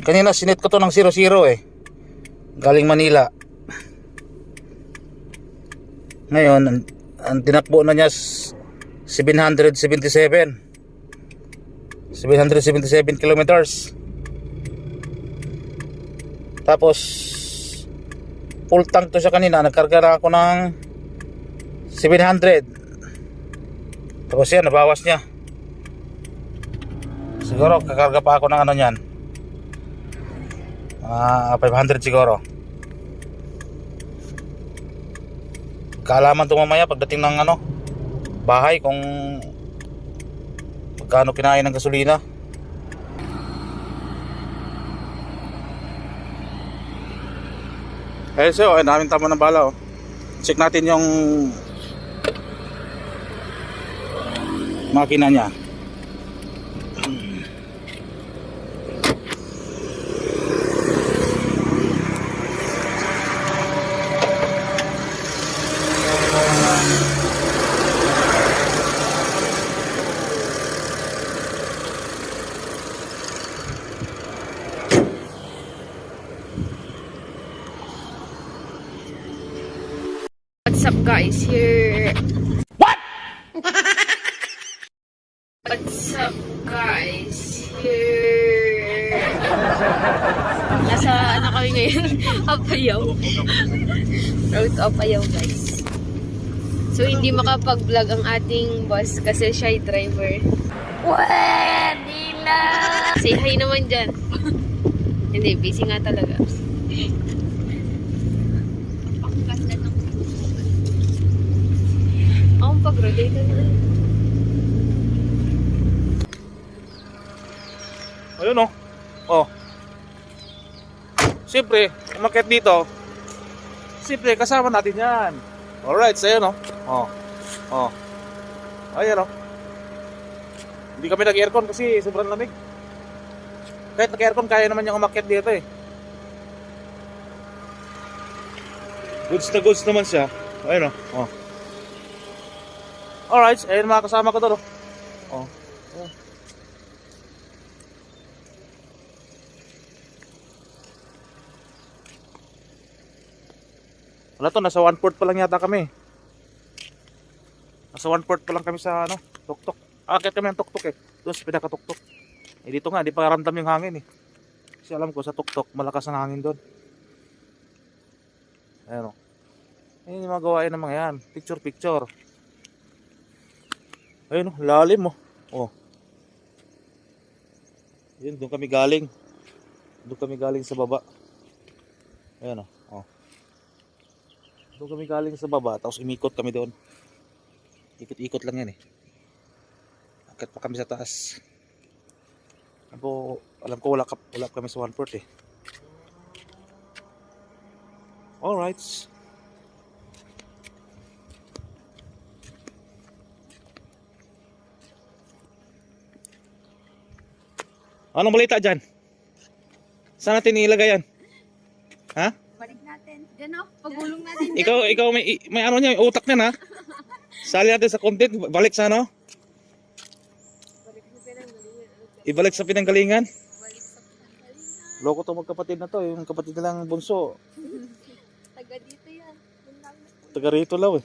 Kanina sinit ko to ng 00 eh. Galing Manila. Ngayon, ang tinakbo na niya 777 kilometers. Tapos full tank to siya kanina. Nagkarga na ako ng 700. Tapos yan, nabawas niya. Siguro kakarga pa ako ng ano niyan, 500 siguro. Kaalaman to mamaya pagdating ng ano, bahay kung magkano kinain ng gasolina. So, ay namin tama ng bala oh. Check natin yung makina niya. What's up guys, here. What? What's up guys, here. Nasa ano kami ngayon? Apayaw. Road to Apayaw guys. So hindi makapag-vlog ang ating boss kasi siya ay driver. Pwede na! Say hi naman dyan. Hindi, busy nga talaga. Ang pag-rotate na. Ayun oh. Oh. Siyempre, umakyat dito. Siyempre, kasama natin yan. Alright, sa'yo no. Oh. Oh. Ayan oh. Hindi kami nag-aircon kasi sobrang lamig. Kahit nag-aircon, kaya naman yung umakyat dito eh. Goods na goods naman siya. Ayun oh. Oh. Alright, ayun mga kasama ko to. Oh. Oh. Wala to, nasa 1/4 pa lang yata kami. Nasa 1/4 pa lang kami sa ano, tuktok. Akit kami ng tuktok eh. Doon sa pinaka-tuktok. Eh dito nga, di pa ramdam yung hangin eh. Kasi alam ko sa tuktok, malakas ang hangin doon. Ayan o. Ayun yung mga gawain ng mga yan. Picture picture. Ayun o, lalim o. Oh. Yun, doon kami galing. Doon kami galing sa baba. Ayan o. Oh. Doon kami galing sa baba, tapos imikot kami doon. Ikot-ikot lang yan eh. Akit pa kami sa taas. Alam ko wala kami sa 1/4 eh. Alright. Anong balita dyan? Saan natin ilagay yan? Ha? Balik natin. Diyan o, pagulong natin. Ikaw may ano niya, utak niya na. Sali natin sa content, balik sa ano? Ibalik sa pinanggalingan. Loko to magkapatid na to, yung kapatid nilang bunso. Taga dito yan. Taga rito lang eh.